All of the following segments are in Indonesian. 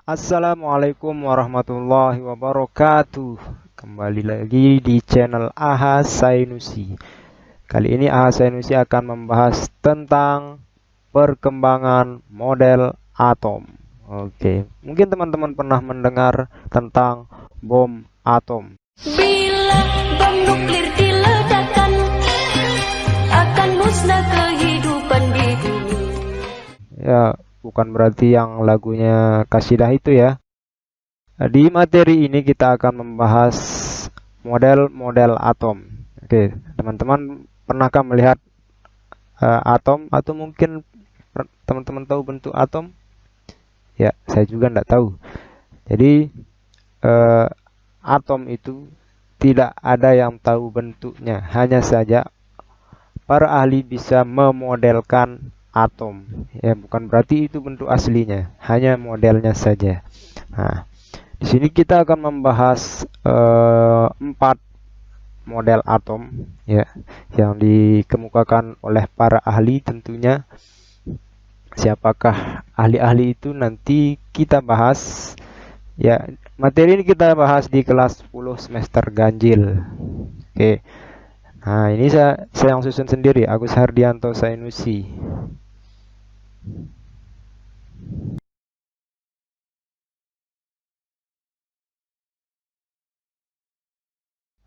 Assalamualaikum warahmatullahi wabarakatuh. Kembali lagi di channel AHA Sainusi. Kali ini AHA Sainusi akan membahas tentang perkembangan model atom. Oke, mungkin teman-teman pernah mendengar tentang bom atom. Bila bom nuklir diledakkan, akan musnah kehidupan di bumi. Ya, bukan berarti yang lagunya Kasidah itu ya. Di materi ini kita akan membahas model-model atom. Oke, teman-teman pernahkah melihat atom atau mungkin teman-teman tahu bentuk atom? Ya, saya juga tidak tahu. Jadi eh, atom itu tidak ada yang tahu bentuknya, hanya saja para ahli bisa memodelkan atom. Ya, bukan berarti itu bentuk aslinya, hanya modelnya saja. Nah, di sini kita akan membahas 4 model atom ya yang dikemukakan oleh para ahli tentunya. Siapakah ahli-ahli itu nanti kita bahas ya. Materi ini kita bahas di kelas 10 semester ganjil. Oke. Nah, ini saya yang susun sendiri, Agus Hardianto Sainusi.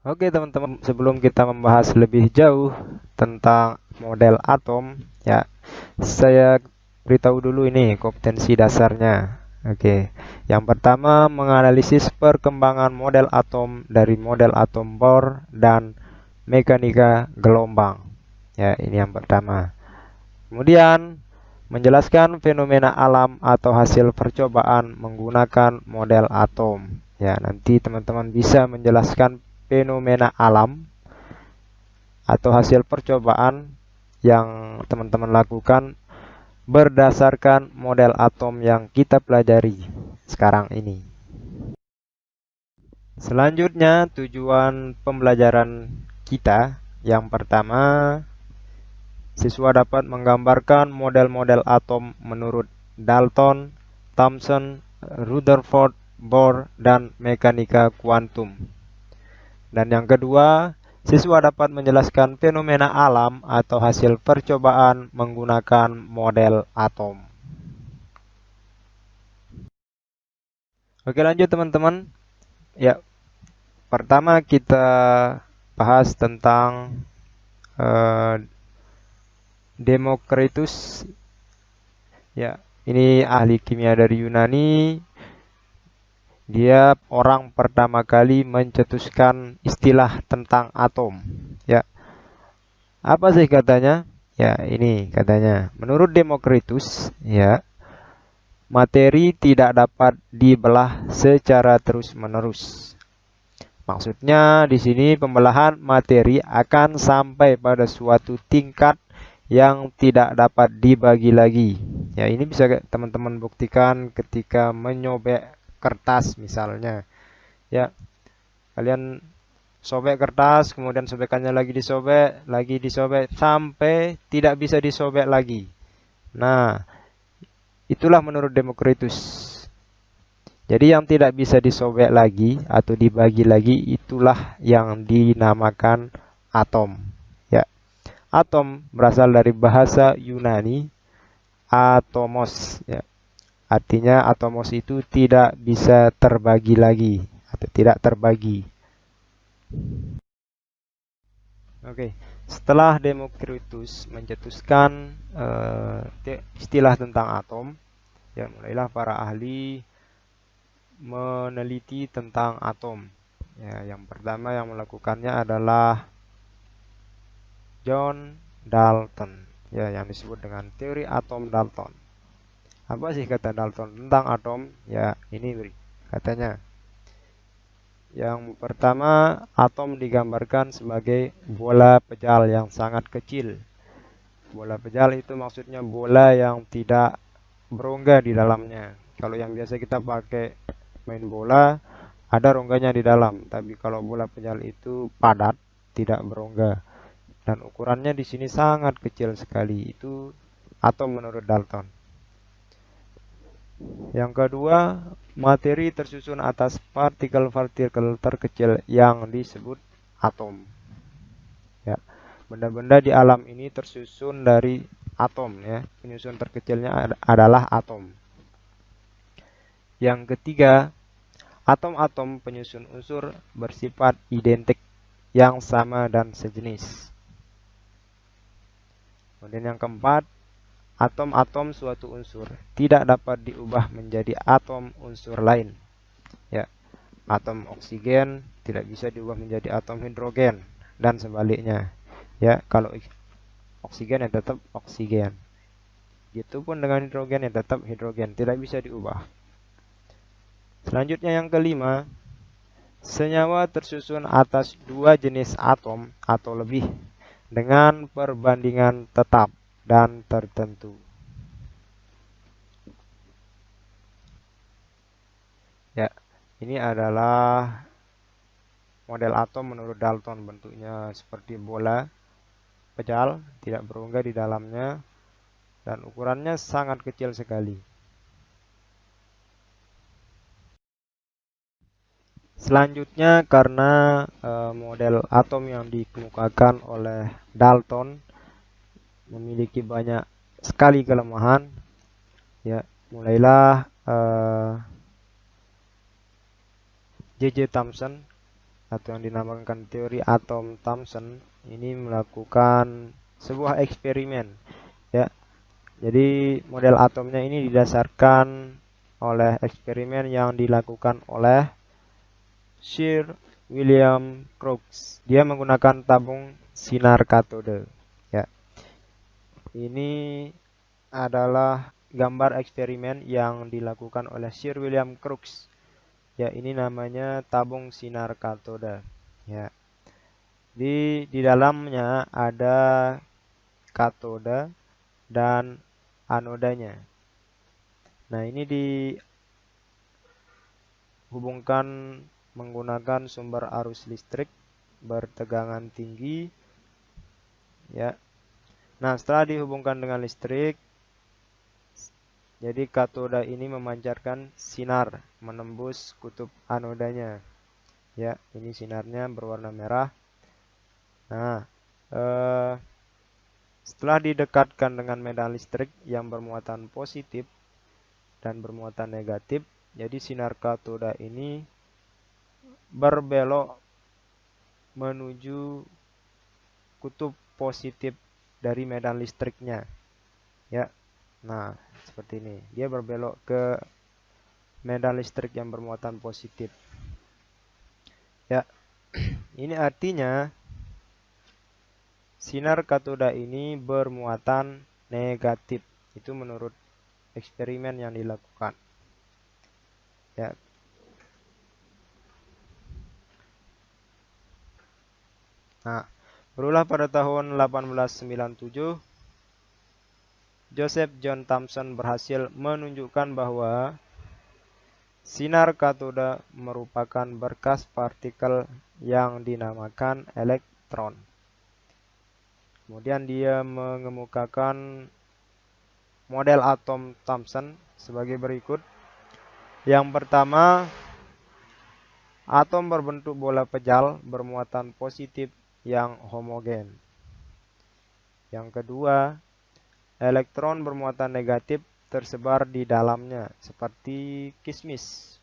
Oke teman-teman, sebelum kita membahas lebih jauh tentang model atom, ya saya beritahu dulu ini kompetensi dasarnya. Oke, yang pertama menganalisis perkembangan model atom dari model atom Bohr dan mekanika gelombang. Ya, ini yang pertama. Kemudian menjelaskan fenomena alam atau hasil percobaan menggunakan model atom. Ya, nanti teman-teman bisa menjelaskan fenomena alam atau hasil percobaan yang teman-teman lakukan berdasarkan model atom yang kita pelajari sekarang ini. Selanjutnya, tujuan pembelajaran kita yang pertama, siswa dapat menggambarkan model-model atom menurut Dalton, Thomson, Rutherford, Bohr, dan mekanika kuantum. Dan yang kedua, siswa dapat menjelaskan fenomena alam atau hasil percobaan menggunakan model atom. Oke, lanjut teman-teman. Ya, pertama kita bahas tentang Demokritus. Ya, ini ahli kimia dari Yunani. Dia orang pertama kali mencetuskan istilah tentang atom. Ya, apa sih katanya? Ya, ini katanya. Menurut Demokritus, ya, materi tidak dapat dibelah secara terus-menerus. Maksudnya di sini pembelahan materi akan sampai pada suatu tingkat yang tidak dapat dibagi lagi. Ya, ini bisa teman-teman buktikan ketika menyobek kertas misalnya. Ya, kalian sobek kertas, kemudian sobekannya lagi disobek sampai tidak bisa disobek lagi. Nah, itulah menurut Demokritus. Jadi yang tidak bisa disobek lagi atau dibagi lagi itulah yang dinamakan atom. Ya, atom berasal dari bahasa Yunani atomos. Ya, artinya atomos itu tidak bisa terbagi lagi atau tidak terbagi. Oke, setelah Demokritus mencetuskan istilah tentang atom, ya mulailah para ahli meneliti tentang atom. Ya, yang pertama yang melakukannya adalah John Dalton, ya yang disebut dengan teori atom Dalton. Apa sih kata Dalton tentang atom? Ya, ini katanya. Yang pertama, atom digambarkan sebagai bola pejal yang sangat kecil. Bola pejal itu maksudnya bola yang tidak berongga di dalamnya. Kalau yang biasa kita pakai main bola, ada rongganya di dalam. Tapi kalau bola pejal itu padat, tidak berongga. Dan ukurannya di sini sangat kecil sekali. Itu atom menurut Dalton. Yang kedua, materi tersusun atas partikel-partikel terkecil yang disebut atom. Ya, benda-benda di alam ini tersusun dari atom ya. Penyusun terkecilnya adalah atom. Yang ketiga, atom-atom penyusun unsur bersifat identik, yang sama dan sejenis. Kemudian yang keempat, atom-atom suatu unsur tidak dapat diubah menjadi atom unsur lain. Ya, atom oksigen tidak bisa diubah menjadi atom hidrogen dan sebaliknya. Ya, kalau oksigen ya tetap oksigen. Gitu pun dengan hidrogen ya tetap hidrogen, tidak bisa diubah. Selanjutnya yang kelima, senyawa tersusun atas dua jenis atom atau lebih dengan perbandingan tetap dan tertentu. Ya, ini adalah model atom menurut Dalton. Bentuknya seperti bola pejal, tidak berongga di dalamnya, dan ukurannya sangat kecil sekali. Selanjutnya, karena model atom yang dikemukakan oleh Dalton memiliki banyak sekali kelemahan, ya mulailah J.J. Thomson atau yang dinamakan teori atom Thomson ini melakukan sebuah eksperimen. Ya, jadi model atomnya ini didasarkan oleh eksperimen yang dilakukan oleh Sir William Crookes. Dia menggunakan tabung sinar katode. Ya, ini adalah gambar eksperimen yang dilakukan oleh Sir William Crookes. Ya, ini namanya tabung sinar katoda. Ya, di dalamnya ada katoda dan anodanya. Nah, ini dihubungkan menggunakan sumber arus listrik bertegangan tinggi. Ya, nah setelah dihubungkan dengan listrik, jadi katoda ini memancarkan sinar menembus kutub anodanya. Ya, ini sinarnya berwarna merah. Nah, setelah didekatkan dengan medan listrik yang bermuatan positif dan bermuatan negatif, jadi sinar katoda ini berbelok menuju kutub positif dari medan listriknya. Ya, nah seperti ini. Dia berbelok ke medan listrik yang bermuatan positif. Ya, ini artinya sinar katoda ini bermuatan negatif. Itu menurut eksperimen yang dilakukan. Ya. Nah, berulah pada tahun 1897, Joseph John Thomson berhasil menunjukkan bahwa sinar katoda merupakan berkas partikel yang dinamakan elektron. Kemudian dia mengemukakan model atom Thomson sebagai berikut. Yang pertama, atom berbentuk bola pejal bermuatan positif yang homogen. Yang kedua, elektron bermuatan negatif tersebar di dalamnya seperti kismis.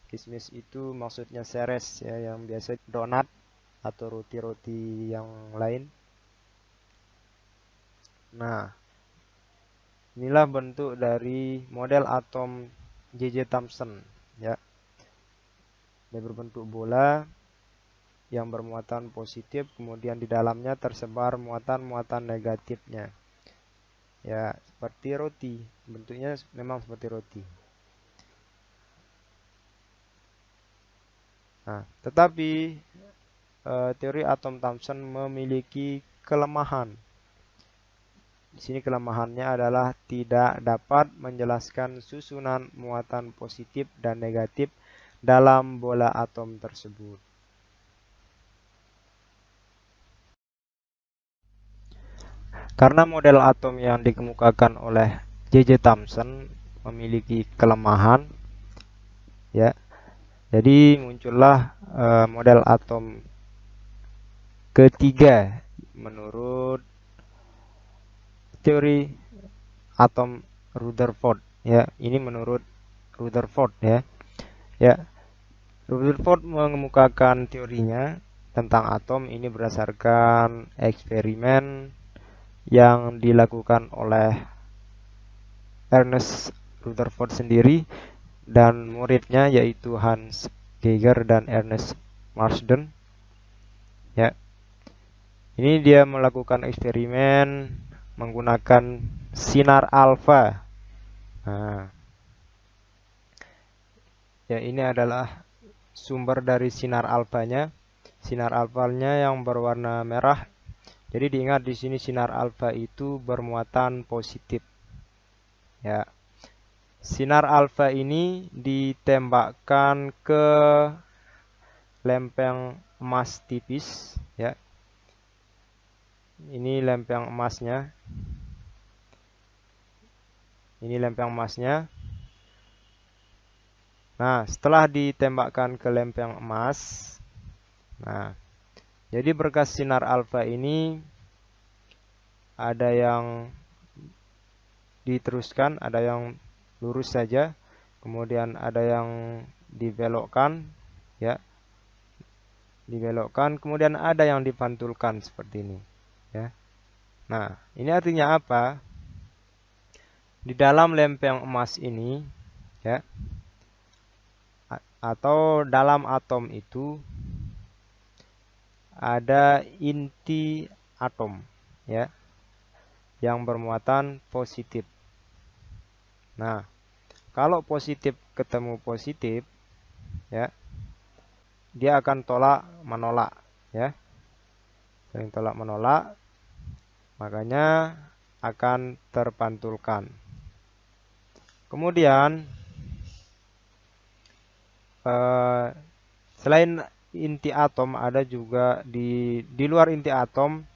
Kismis itu maksudnya seres ya, yang biasa donat atau roti-roti yang lain. Nah, inilah bentuk dari model atom J.J. Thomson ya. Dia berbentuk bola yang bermuatan positif, kemudian di dalamnya tersebar muatan-muatan negatifnya. Ya, seperti roti. Bentuknya memang seperti roti. Nah, tetapi teori atom Thomson memiliki kelemahan. Di sini kelemahannya adalah tidak dapat menjelaskan susunan muatan positif dan negatif dalam bola atom tersebut. Karena model atom yang dikemukakan oleh J.J. Thomson memiliki kelemahan, ya. Jadi muncullah model atom ketiga menurut teori atom Rutherford, ya. Ini menurut Rutherford, ya. Ya, Rutherford mengemukakan teorinya tentang atom ini berdasarkan eksperimen yang dilakukan oleh Ernest Rutherford sendiri dan muridnya yaitu Hans Geiger dan Ernest Marsden. Ya, ini dia melakukan eksperimen menggunakan sinar alfa. Nah, ya ini adalah sumber dari sinar alfanya. Sinar alfanya yang berwarna merah. Jadi diingat di sini sinar alfa itu bermuatan positif. Ya. Sinar alfa ini ditembakkan ke lempeng emas tipis, ya. Ini lempeng emasnya. Ini lempeng emasnya. Nah, setelah ditembakkan ke lempeng emas, nah, jadi berkas sinar alfa ini ada yang diteruskan, ada yang lurus saja, kemudian ada yang dibelokkan, ya, dibelokkan, kemudian ada yang dipantulkan seperti ini, ya. Nah, ini artinya apa? Di dalam lempeng emas ini, ya, atau dalam atom itu ada inti atom, ya, yang bermuatan positif. Nah, kalau positif ketemu positif, ya, dia akan tolak menolak, ya, saling tolak menolak, makanya akan terpantulkan. Kemudian selain inti atom ada juga di luar inti atom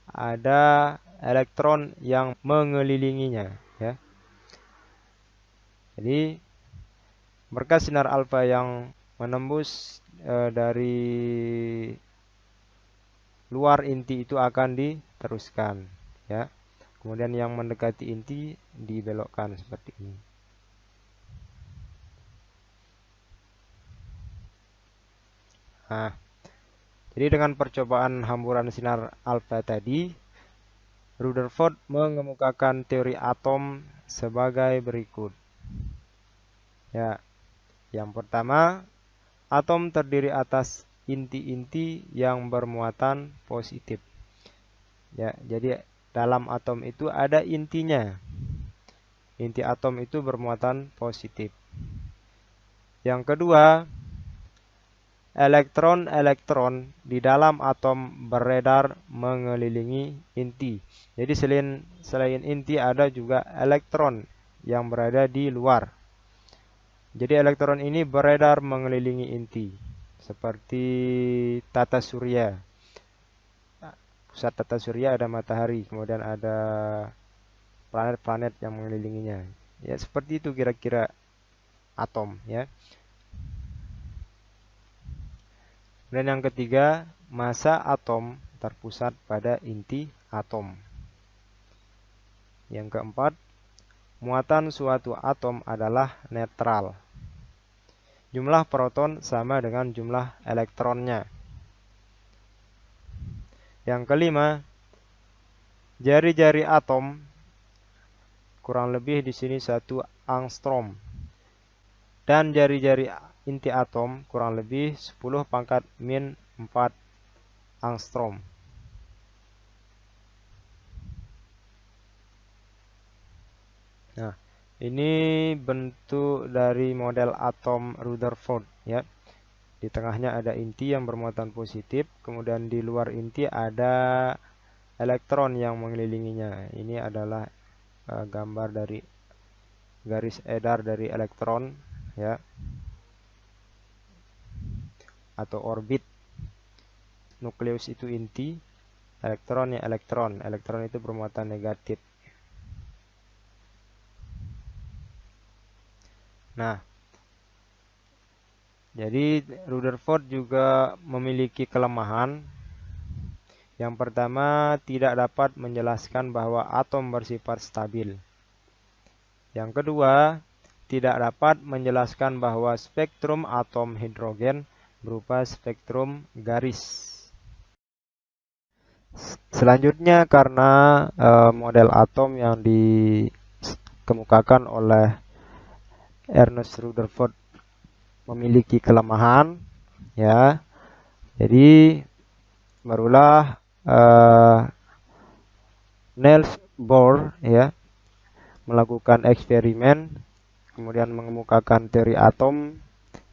ada elektron yang mengelilinginya, ya. Jadi berkas sinar alfa yang menembus dari luar inti itu akan diteruskan, ya. Kemudian yang mendekati inti dibelokkan seperti ini. Nah, jadi dengan percobaan hamburan sinar alfa tadi, Rutherford mengemukakan teori atom sebagai berikut. Ya, yang pertama, atom terdiri atas inti-inti yang bermuatan positif. Ya, jadi dalam atom itu ada intinya. Inti atom itu bermuatan positif. Yang kedua, elektron-elektron di dalam atom beredar mengelilingi inti. Jadi selain inti ada juga elektron yang berada di luar. Jadi elektron ini beredar mengelilingi inti, seperti tata surya. Pusat tata surya ada matahari, kemudian ada planet-planet yang mengelilinginya. Ya, seperti itu kira-kira atom, ya. Dan yang ketiga, massa atom terpusat pada inti atom. Yang keempat, muatan suatu atom adalah netral. Jumlah proton sama dengan jumlah elektronnya. Yang kelima, jari-jari atom kurang lebih di sini 1 angstrom. Dan jari-jari inti atom kurang lebih 10 pangkat min 4 angstrom. Nah, ini bentuk dari model atom Rutherford, ya. Di tengahnya ada inti yang bermuatan positif, kemudian di luar inti ada elektron yang mengelilinginya. Ini adalah gambar dari garis edar dari elektron, ya, atau orbit. Nukleus itu inti, elektron ya elektron. Elektron itu bermuatan negatif. Nah, jadi Rutherford juga memiliki kelemahan. Yang pertama, tidak dapat menjelaskan bahwa atom bersifat stabil. Yang kedua, tidak dapat menjelaskan bahwa spektrum atom hidrogen berupa spektrum garis. Selanjutnya, karena model atom yang dikemukakan oleh Ernest Rutherford memiliki kelemahan, ya, jadi barulah Niels Bohr, ya, melakukan eksperimen, kemudian mengemukakan teori atom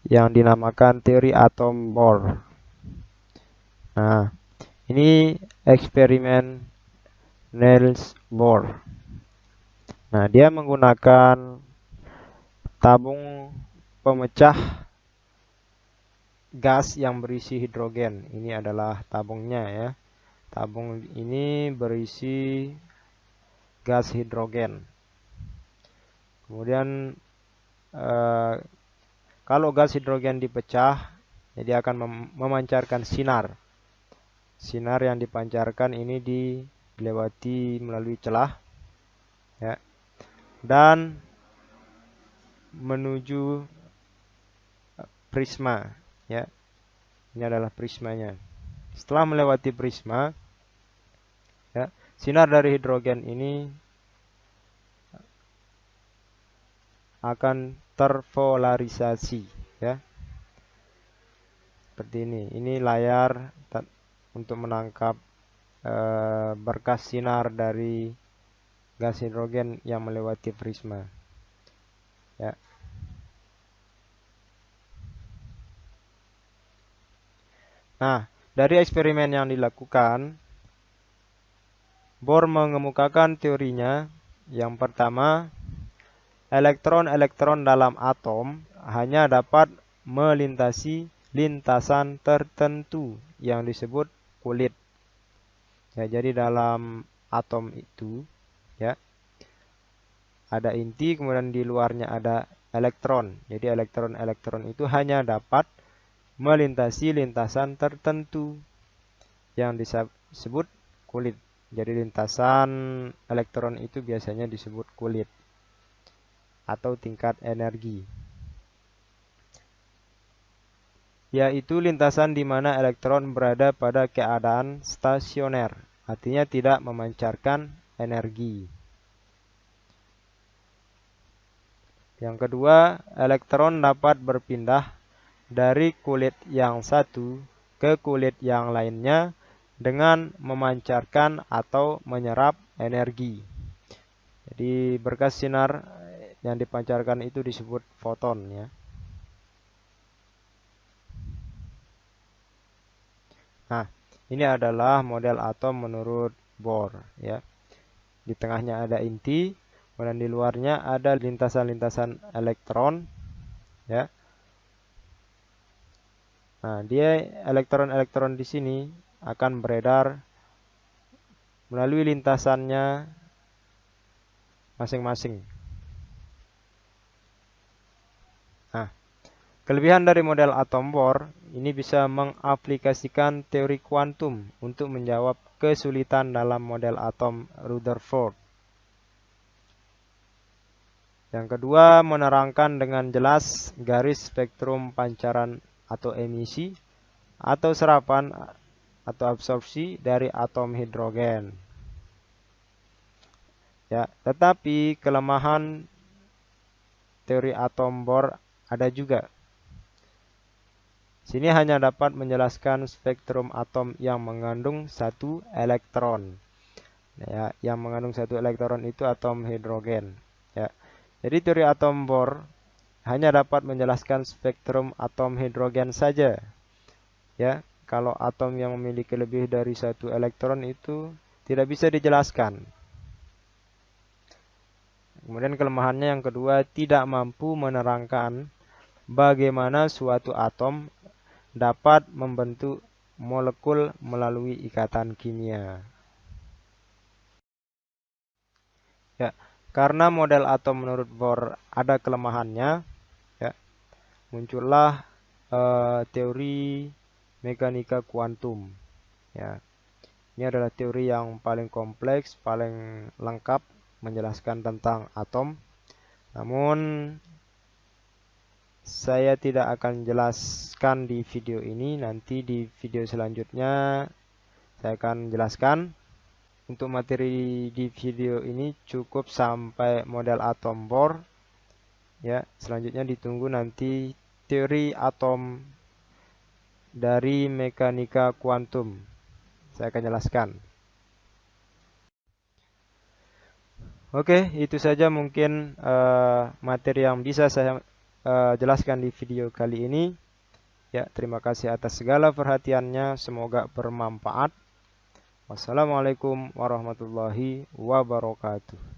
yang dinamakan teori atom Bohr. Nah, ini eksperimen Niels Bohr. Nah, dia menggunakan tabung pemecah gas yang berisi hidrogen. Ini adalah tabungnya, ya. Tabung ini berisi gas hidrogen. Kemudian kalau gas hidrogen dipecah, jadi akan memancarkan sinar. Sinar yang dipancarkan ini dilewati melalui celah, ya, dan menuju prisma, ya. Ini adalah prismanya. Setelah melewati prisma, ya, sinar dari hidrogen ini akan terpolarisasi, ya. Seperti ini. Ini layar untuk menangkap berkas sinar dari gas hidrogen yang melewati prisma, ya. Nah, dari eksperimen yang dilakukan, Bohr mengemukakan teorinya. Yang pertama, elektron-elektron dalam atom hanya dapat melintasi lintasan tertentu yang disebut kulit. Ya, jadi dalam atom itu, ya, ada inti, kemudian di luarnya ada elektron. Jadi elektron-elektron itu hanya dapat melintasi lintasan tertentu yang disebut kulit. Jadi lintasan elektron itu biasanya disebut kulit atau tingkat energi, yaitu lintasan di mana elektron berada pada keadaan stasioner, artinya tidak memancarkan energi. Yang kedua, elektron dapat berpindah dari kulit yang satu ke kulit yang lainnya dengan memancarkan atau menyerap energi. Jadi berkas sinar yang dipancarkan itu disebut foton, ya. Nah, ini adalah model atom menurut Bohr, ya. Di tengahnya ada inti, kemudian di luarnya ada lintasan-lintasan elektron, ya. Nah, dia elektron-elektron di sini akan beredar melalui lintasannya masing-masing. Nah, kelebihan dari model atom Bohr ini bisa mengaplikasikan teori kuantum untuk menjawab kesulitan dalam model atom Rutherford. Yang kedua, menerangkan dengan jelas garis spektrum pancaran atau emisi atau serapan atau absorpsi dari atom hidrogen. Ya, tetapi kelemahan teori atom Bohr ada juga. Sini hanya dapat menjelaskan spektrum atom yang mengandung satu elektron. Ya, yang mengandung satu elektron itu atom hidrogen. Ya. Jadi teori atom Bohr hanya dapat menjelaskan spektrum atom hidrogen saja. Ya, kalau atom yang memiliki lebih dari satu elektron itu tidak bisa dijelaskan. Kemudian kelemahannya yang kedua, tidak mampu menerangkan bagaimana suatu atom dapat membentuk molekul melalui ikatan kimia. Ya, karena model atom menurut Bohr ada kelemahannya, muncullah teori mekanika kuantum. Ya, ini adalah teori yang paling kompleks, paling lengkap menjelaskan tentang atom. Namun saya tidak akan jelaskan di video ini, nanti di video selanjutnya saya akan jelaskan. Untuk materi di video ini cukup sampai model atom Bohr. Ya, selanjutnya ditunggu nanti teori atom dari mekanika kuantum. Saya akan jelaskan. Oke, itu saja mungkin materi yang bisa saya jelaskan di video kali ini. Ya, terima kasih atas segala perhatiannya. Semoga bermanfaat. Wassalamualaikum warahmatullahi wabarakatuh.